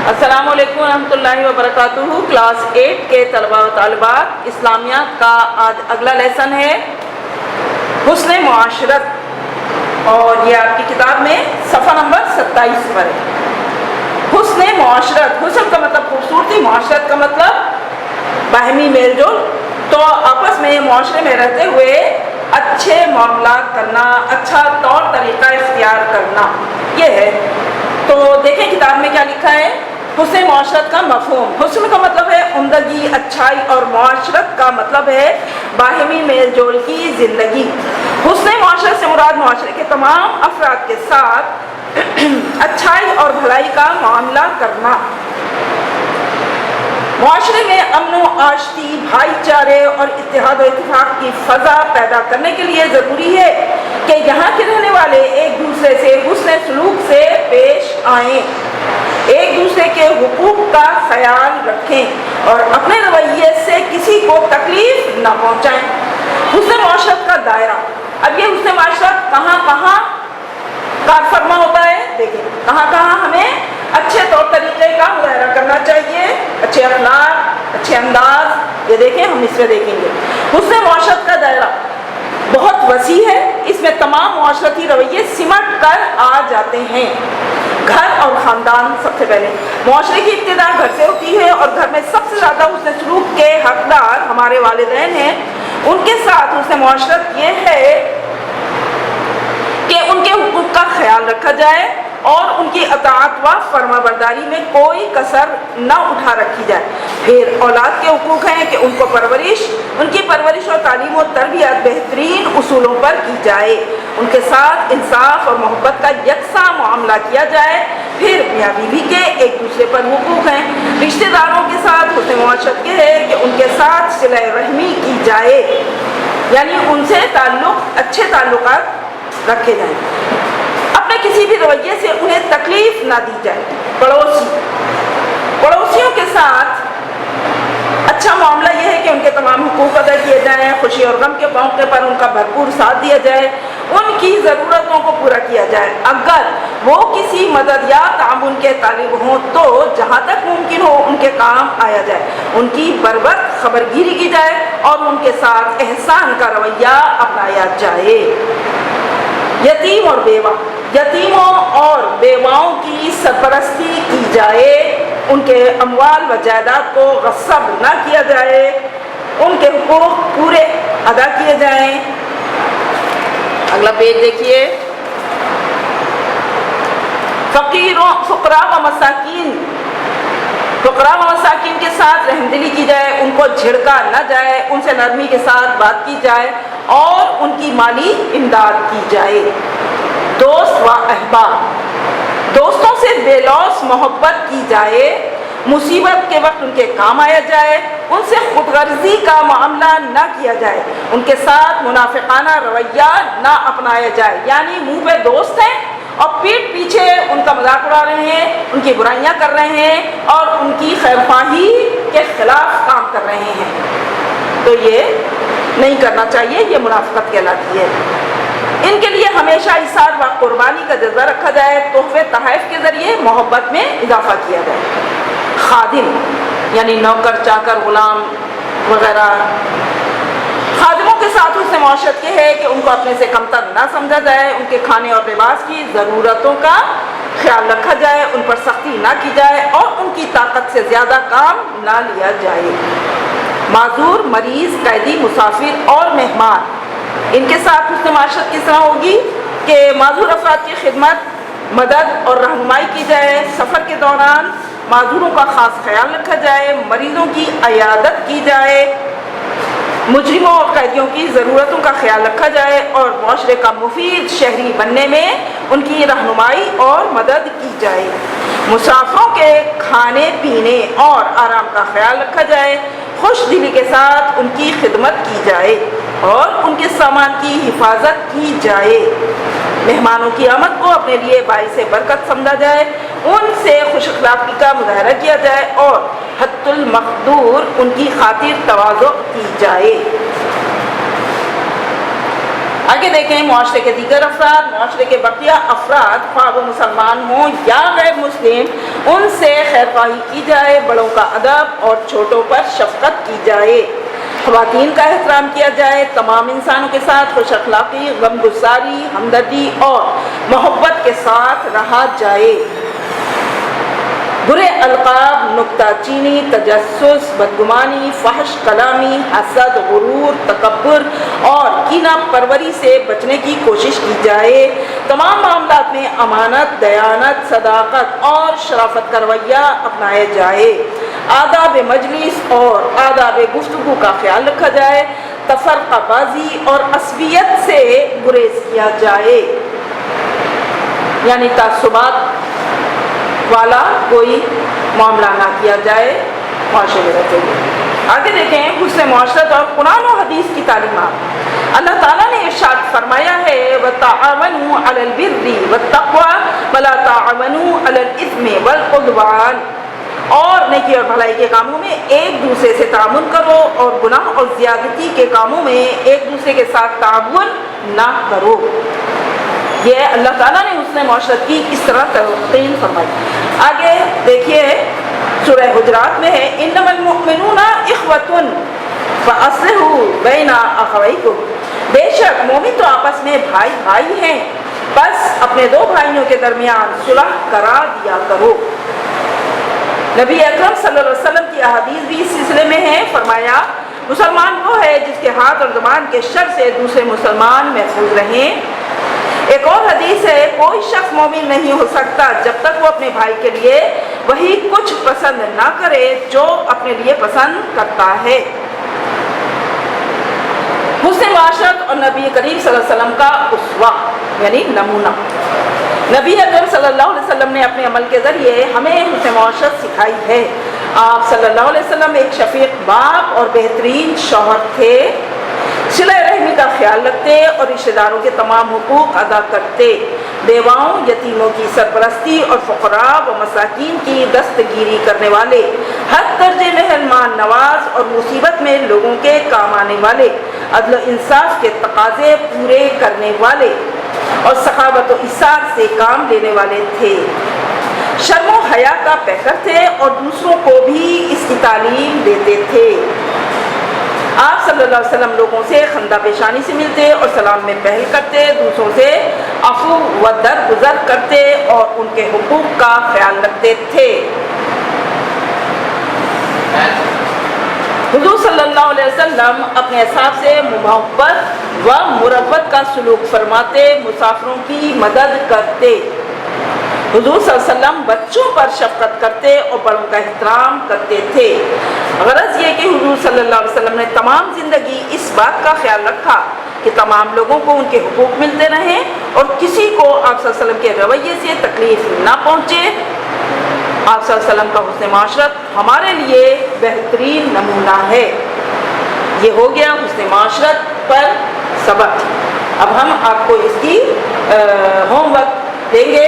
السلام علیکم ورحمۃ اللہ وبرکاتہ۔ کلاس 8 کے طلباء و طالبات، اسلامیات کا آج اگلا لیسن ہے حسن معاشرت، اور یہ آپ کی کتاب میں صفحہ نمبر 27 پر ہے۔ حسن معاشرت، حسن کا مطلب خوبصورتی، معاشرت کا مطلب باہمی میل جول، تو آپس میں معاشرے میں رہتے ہوئے اچھے معاملات کرنا، اچھا طور طریقہ اختیار کرنا، یہ ہے۔ تو دیکھیں کتاب میں کیا لکھا ہے۔ حسن معاشرت کا مفہوم، حسن کا مطلب ہے عمدگی، اچھائی، اور معاشرت کا مطلب ہے باہمی میل جول کی زندگی۔ حسن معاشرت سے مراد معاشرے کے تمام افراد کے ساتھ اچھائی اور بھلائی کا معاملہ کرنا۔ معاشرے میں امن و آشتی، بھائی چارے اور اتحاد و اتفاق کی فضا پیدا کرنے کے لیے ضروری ہے کہ یہاں کے رہنے والے ایک دوسرے سے حسن سلوک سے پیش آئیں، ایک دوسرے کے حقوق کا خیال رکھیں اور اپنے رویے سے کسی کو تکلیف نہ پہنچائیں۔ حسن معاشرت کا دائرہ، اب یہ حسن معاشرت کہاں کہاں کار فرما ہوتا ہے، دیکھیں کہاں کہاں ہمیں اچھے طور طریقے کا مظاہرہ کرنا چاہیے، اچھے اخلاق، اچھے انداز، یہ دیکھیں ہم اس میں دیکھیں گے۔ حسن معاشرت کا دائرہ بہت وسیع ہے، اس میں تمام معاشرتی رویے سمٹ کر آ جاتے ہیں۔ گھر اور خاندان، سب سے پہلے معاشرے کی ابتدا گھر سے ہوتی ہے، اور گھر میں سب سے زیادہ حسن سلوک کے حقدار ہمارے والدین ہیں۔ ان کے ساتھ حسن معاشرت یہ ہے کہ ان کے حقوق کا خیال رکھا جائے اور ان کی اطاعت و فرما برداری میں کوئی کسر نہ اٹھا رکھی جائے۔ پھر اولاد کے حقوق ہیں کہ ان کی پرورش اور تعلیم و تربیت بہترین اصولوں پر کی جائے، ان کے ساتھ انصاف اور محبت کا یکساں معاملہ کیا جائے۔ پھر میاں بیوی کے ایک دوسرے پر حقوق ہیں۔ رشتہ داروں کے ساتھ حسن معاشرت یہ ہے کہ ان کے ساتھ صلہ رحمی کی جائے، یعنی ان سے اچھے تعلقات رکھے جائیں، اپنے کسی بھی رویے سے انہیں تکلیف نہ دی جائے۔ پڑوسیوں کے ساتھ اچھا معاملہ یہ ہے کہ ان کے تمام حقوق ادا کیے جائیں، خوشی اور غم کے موقع پر ان کا بھرپور ساتھ دیا جائے، ان کی ضرورتوں کو پورا کیا جائے۔ اگر وہ کسی مدد یا تعاون کے طالب ہوں تو جہاں تک ممکن ہو ان کے کام آیا جائے، ان کی بروقت خبرگیری کی جائے اور ان کے ساتھ احسان کا رویہ اپنایا جائے۔ یتیم اور بیوہ، یتیموں اور بیواؤں کی سرپرستی کی جائے، ان کے اموال و جائیداد کو غصب نہ کیا جائے، ان کے حقوق پورے ادا کیے جائیں۔ اگلا پیج دیکھیے۔ فقراء و مساکین کے ساتھ رحمدلی کی جائے، ان کو جھڑکا نہ جائے، ان سے نرمی کے ساتھ بات کی جائے اور ان کی مالی امداد کی جائے۔ دوست و احباب، دوستوں سے بے لوث محبت کی جائے، مصیبت کے وقت ان کے کام آیا جائے، ان سے خود غرضی کا معاملہ نہ کیا جائے، ان کے ساتھ منافقانہ رویہ نہ اپنایا جائے، یعنی منہ پہ دوست ہیں اور پیٹھ پیچھے ان کا مذاق اڑا رہے ہیں، ان کی برائیاں کر رہے ہیں اور ان کی خیر خواہی کے خلاف کام کر رہے ہیں، تو یہ نہیں کرنا چاہیے، یہ منافقت کہلاتی ہے۔ ان کے لیے ہمیشہ ایثار و قربانی کا جذبہ رکھا جائے، تحفے تحائف کے ذریعے محبت میں اضافہ کیا جائے۔ خادم یعنی نوکر، چاکر، غلام وغیرہ، خادموں کے ساتھ حسن معاشرت یہ ہے کہ ان کو اپنے سے کمتر نہ سمجھا جائے، ان کے کھانے اور لباس کی ضرورتوں کا خیال رکھا جائے، ان پر سختی نہ کی جائے اور ان کی طاقت سے زیادہ کام نہ لیا جائے۔ معذور، مریض، قیدی، مسافر اور مہمان، ان کے ساتھ حسن معاشرت کس طرح ہوگی کہ معذور افراد کی خدمت، مدد اور رہنمائی کی جائے، سفر کے دوران معذوروں کا خاص خیال رکھا جائے، مریضوں کی عیادت کی جائے، مجرموں اور قیدیوں کی ضرورتوں کا خیال رکھا جائے اور معاشرے کا مفید شہری بننے میں ان کی رہنمائی اور مدد کی جائے۔ مسافروں کے کھانے پینے اور آرام کا خیال رکھا جائے، خوش دلی کے ساتھ ان کی خدمت کی جائے اور ان کے سامان کی حفاظت کی جائے۔ مہمانوں کی آمد کو اپنے لیے باعث برکت سمجھا جائے، ان سے خوش اخلاقی کا مظاہرہ کیا جائے اور حتی المقدور ان کی خاطر تواضع کی جائے۔ آگے دیکھیں معاشرے کے دیگر افراد، معاشرے کے بقیہ افراد خواہ وہ مسلمان ہوں یا غیر مسلم، ان سے خیرخواہی کی جائے، بڑوں کا ادب اور چھوٹوں پر شفقت کی جائے، خواتین کا احترام کیا جائے، تمام انسانوں کے ساتھ خوش اخلاقی، غم گساری، ہمدردی اور محبت کے ساتھ رہا جائے، برے القاب، نکتہ چینی، تجسس، بدگمانی، فحش کلامی، حسد، غرور، تکبر اور کینہ پروری سے بچنے کی کوشش کی جائے، تمام معاملات میں امانت، دیانت، صداقت اور شرافت کا رویہ اپنایا جائے، آداب مجلس اور آداب گفتگو کا خیال رکھا جائے، تفرقہ بازی اور عصبیت سے گریز کیا جائے، یعنی تعصبات والا کوئی معاملہ نہ کیا جائے معاشرے میں رہتے ہوئے۔ آگے دیکھیں حسن معاشرت اور قرآن و حدیث کی تعلیمات۔ اللہ تعالیٰ نے ارشاد فرمایا ہے وَتَعَاوَنُوا عَلَى الْبِرِّ وَالتَّقْوَىٰ وَلَا تَعَاوَنُوا عَلَى الْإِثْمِ وَالْعُدْوَانِ، اور نیکی اور بھلائی کے کاموں میں ایک دوسرے سے تعاون کرو اور گناہ اور زیادتی کے کاموں میں ایک دوسرے کے ساتھ تعاون نہ کرو۔ یہ اللہ تعالیٰ نے حسن معاشرت کی اس طرح تلقین فرمائی۔ آگے دیکھیے سورہ حجرات میں ہے انما المؤمنون اخوۃ فاصلحوا بین اخویکم، بے شک مومن تو آپس میں بھائی بھائی ہیں، بس اپنے دو بھائیوں کے درمیان صلح کرا دیا کرو۔ نبی اکرم صلی اللہ علیہ وسلم کی احادیث بھی اس سلسلے میں ہے، فرمایا مسلمان وہ ہے جس کے ہاتھ اور زبان کے شر سے دوسرے مسلمان محفوظ رہیں۔ ایک اور حدیث ہے کوئی شخص مومن نہیں ہو سکتا جب تک وہ اپنے بھائی کے لیے وہی کچھ پسند نہ کرے جو اپنے لیے پسند کرتا ہے۔ حسن معاشرت اور نبی کریم صلی اللہ علیہ وسلم کا اسوہ یعنی نمونہ۔ نبی اکرم صلی اللہ علیہ وسلم نے اپنے عمل کے ذریعے ہمیں حسن معاشرت سکھائی ہے۔ آپ صلی اللہ علیہ وسلم ایک شفیق باپ اور بہترین شوہر تھے، صلہ رحمی کا خیال رکھتے اور رشتہ داروں کے تمام حقوق ادا کرتے، بیواؤں، یتیموں کی سرپرستی اور فقراء و مساکین کی دستگیری کرنے والے، حد درجے مہربان نواز اور مصیبت میں لوگوں کے کام آنے والے، عدل و انصاف کے تقاضے پورے کرنے والے اور سخاوت و ایثار سے کام لینے والے تھے، شرم و حیا کا پیکر تھے اور دوسروں کو بھی اس کی تعلیم دیتے تھے۔ آپ صلی اللہ علیہ وسلم لوگوں سے خندہ پیشانی سے ملتے اور سلام میں پہل کرتے، دوسروں سے عفو و درگزر کرتے اور ان کے حقوق کا خیال رکھتے تھے۔ حضور صلی اللہ علیہ وسلم اپنے اصحاب سے محبت و مروت کا سلوک فرماتے، مسافروں کی مدد کرتے۔ حضور صلی اللہ علیہ وسلم بچوں پر شفقت کرتے اور بڑوں کا احترام کرتے تھے۔ غرض یہ کہ حضور صلی اللہ علیہ وسلم نے تمام زندگی اس بات کا خیال رکھا کہ تمام لوگوں کو ان کے حقوق ملتے رہیں اور کسی کو آپ صلی اللہ علیہ وسلم کے رویے سے تکلیف نہ پہنچے۔ آپ صلی اللہ علیہ وسلم کا حسن معاشرت ہمارے لیے بہترین نمونہ ہے۔ یہ ہو گیا حسن معاشرت پر سبق۔ اب ہم آپ کو اس کی ہوم ورک دیں گے،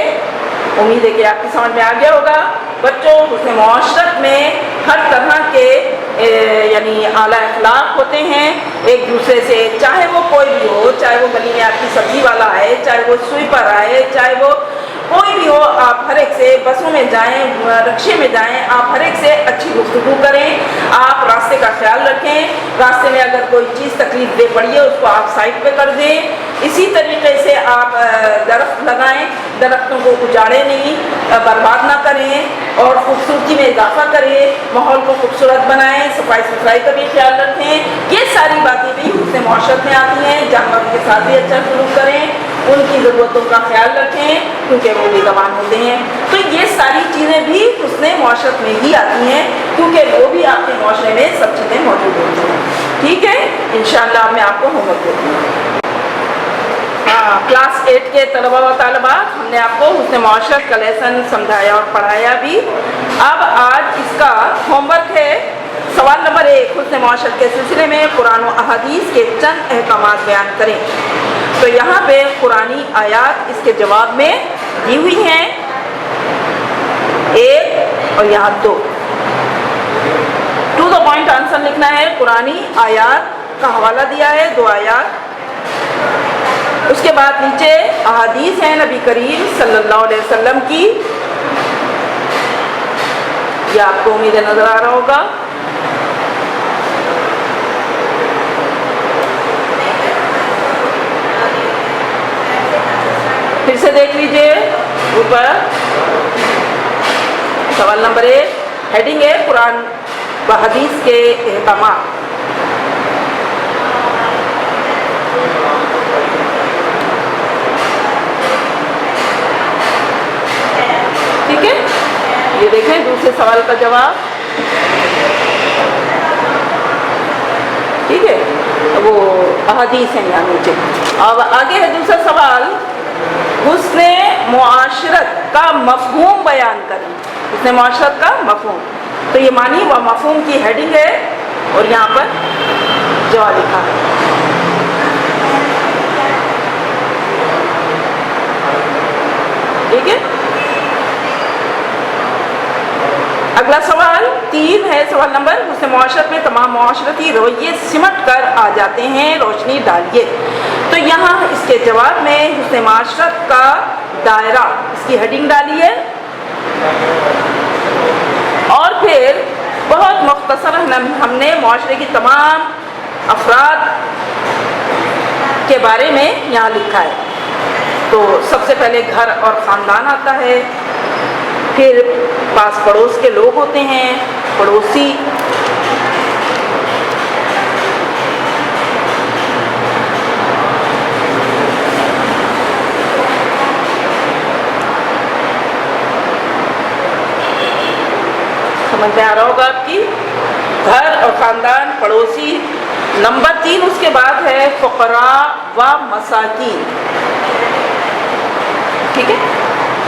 امید ہے کہ آپ کی سمجھ میں آ گیا ہوگا۔ بچوں حسن معاشرت میں ہر طرح کے یعنی اعلیٰ اخلاق ہوتے ہیں، ایک دوسرے سے چاہے وہ کوئی بھی ہو، چاہے وہ گلی میں آپ کی سبزی والا ہے، چاہے وہ سویپر آئے، چاہے وہ کوئی بھی ہو، آپ ہر ایک سے بسوں میں جائیں، رکشے میں جائیں، آپ ہر ایک سے اچھی گفتگو کریں، آپ راستے کا خیال رکھیں، راستے میں اگر کوئی چیز تکلیف دہ پڑی ہے اس کو آپ سائڈ پہ کر دیں۔ اسی طریقے سے آپ درخت لگائیں، درختوں کو اجاڑیں نہیں، برباد نہ کریں اور خوبصورتی میں اضافہ کریں، ماحول کو خوبصورت بنائیں، صفائی ستھرائی کا بھی خیال رکھیں۔ یہ ساری باتیں بھی حسن معاشرت میں آتی ہیں۔ جانوروں کے ساتھ بھی اچھا سلوک کریں، ان کی ضرورتوں کا خیال رکھیں کیونکہ وہ بھی زبان ہوتے ہیں۔ تو یہ ساری چیزیں بھی حسن معاشرت میں ہی آتی ہیں کیونکہ وہ بھی آپ کے معاشرے میں سب چیزیں موجود ہوتی ہیں۔ ٹھیک ہے، انشاءاللہ میں آپ کو ہوم ورک دیتی ہوں۔ کلاس 8 کے طلباء و طالبات، ہم نے آپ کو حسن معاشرت کا لیسن سمجھایا اور پڑھایا بھی۔ اب آج اس کا ہوم ورک ہے سوال نمبر 1، حسن معاشرت کے سلسلے میں قرآن و احادیث کے چند احکامات بیان کریں۔ تو یہاں پہ قرآنی آیات اس کے جواب میں دی ہوئی ہیں، 1 اور یہاں 2۔ ٹو دا پوائنٹ آنسر لکھنا ہے، قرآنی آیات کا حوالہ دیا ہے، 2 آیات۔ اس کے بعد نیچے احادیث ہیں نبی کریم صلی اللہ علیہ وسلم کی، یہ آپ کو امید نظر آ رہا ہوگا۔ پھر سے دیکھ لیجئے اوپر سوال نمبر 1، ہیڈنگ ہے قرآن و حدیث کے احکامات۔ ٹھیک ہے، یہ دیکھیں دوسرے سوال کا جواب۔ ٹھیک ہے، وہ احادیث ہیں یہاں نیچے۔ اب آگے ہے دوسرا سوال، حسن معاشرت کا مفہوم بیان کریں۔ حسن معاشرت کا مفہوم، تو یہ معنی و مفہوم کی ہیڈنگ ہے اور یہاں پر جواب لکھا ہے۔ ٹھیک ہے، اگلا سوال 3 ہے، سوال نمبر، حسن معاشرت میں تمام معاشرتی رویے سمٹ کر آ جاتے ہیں، روشنی ڈالیے۔ تو یہاں اس کے جواب میں حسن معاشرت کا دائرہ، اس کی ہیڈنگ ڈالی ہے، اور پھر بہت مختصر ہم نے معاشرے کی تمام افراد کے بارے میں یہاں لکھا ہے۔ تو سب سے پہلے گھر اور خاندان آتا ہے، پھر پاس پڑوس کے لوگ ہوتے ہیں، پڑوسی، سمجھ میں آ رہا ہوگا آپ کی، گھر اور خاندان، پڑوسی۔ نمبر 3 اس کے بعد ہے فقراء و مساکین۔ ٹھیک ہے،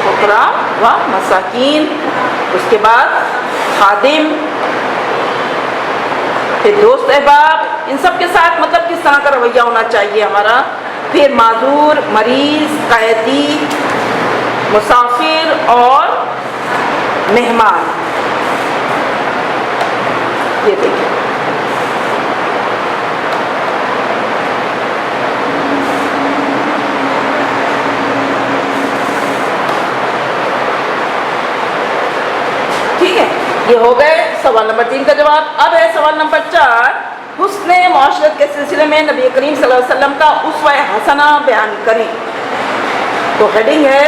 فقراء و مساکین، اس کے بعد خادم، پھر دوست احباب، ان سب کے ساتھ مطلب کس طرح کا رویہ ہونا چاہیے ہمارا، پھر معذور، مریض، قیدی، مسافر اور مہمان۔ یہ دیکھیں، ٹھیک ہے، یہ ہو گئے سوال نمبر 3 کا جواب۔ اب ہے سوال نمبر 4، حسن معاشرت کے سلسلے میں نبی کریم صلی اللہ علیہ وسلم کا اسوہ حسنہ بیان کریں۔ تو ہیڈنگ ہے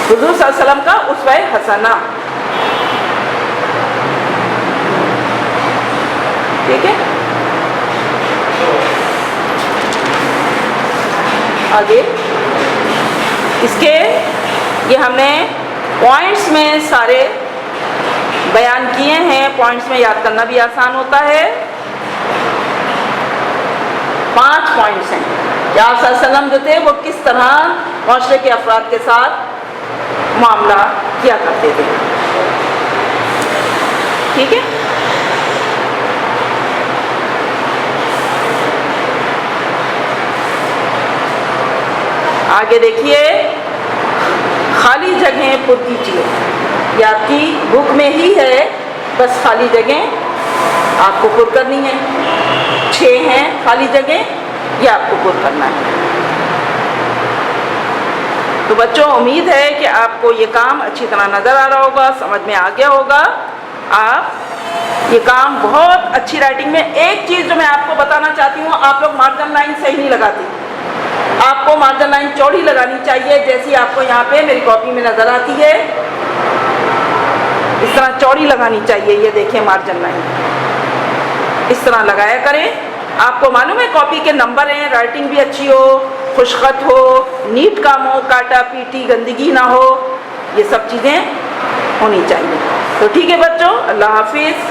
حضور صلی اللہ علیہ وسلم کا اسوہ حسنہ۔ ٹھیک ہے، آگے اس کے یہ ہم نے پوائنٹس میں سارے بیان کیے ہیں، پوائنٹس میں یاد کرنا بھی آسان ہوتا ہے۔ 5 پوائنٹس ہیں کہ آپ صلی اللہ علیہ وسلم جو تھے وہ کس طرح معاشرے کے افراد کے ساتھ معاملہ کیا کرتے تھے۔ ٹھیک ہے، آگے دیکھیے، خالی جگہیں پر کیجیے۔ یہ آپ کی بک میں ہی ہے، بس خالی جگہیں آپ کو پر کرنی ہے۔ 6 ہیں خالی جگہیں، یہ آپ کو پر کرنا ہے۔ تو بچوں امید ہے کہ آپ کو یہ کام اچھی طرح نظر آ رہا ہوگا، سمجھ میں آ گیا ہوگا۔ آپ یہ کام بہت اچھی رائٹنگ میں، ایک چیز جو میں آپ کو بتانا چاہتی ہوں، آپ لوگ مارجن لائن صحیح نہیں لگاتے۔ آپ کو مارجن لائن چوڑی لگانی چاہیے، جیسی آپ کو یہاں پہ میری کاپی میں نظر آتی ہے، اس طرح چوڑی لگانی چاہیے۔ یہ دیکھیں مارجن لائن اس طرح لگایا کریں۔ آپ کو معلوم ہے کاپی کے نمبر ہیں، رائٹنگ بھی اچھی ہو، خوش خط ہو، نیٹ کام ہو، کاٹا پیٹی گندگی نہ ہو، یہ سب چیزیں ہونی چاہیے۔ تو ٹھیک ہے بچوں، اللہ حافظ۔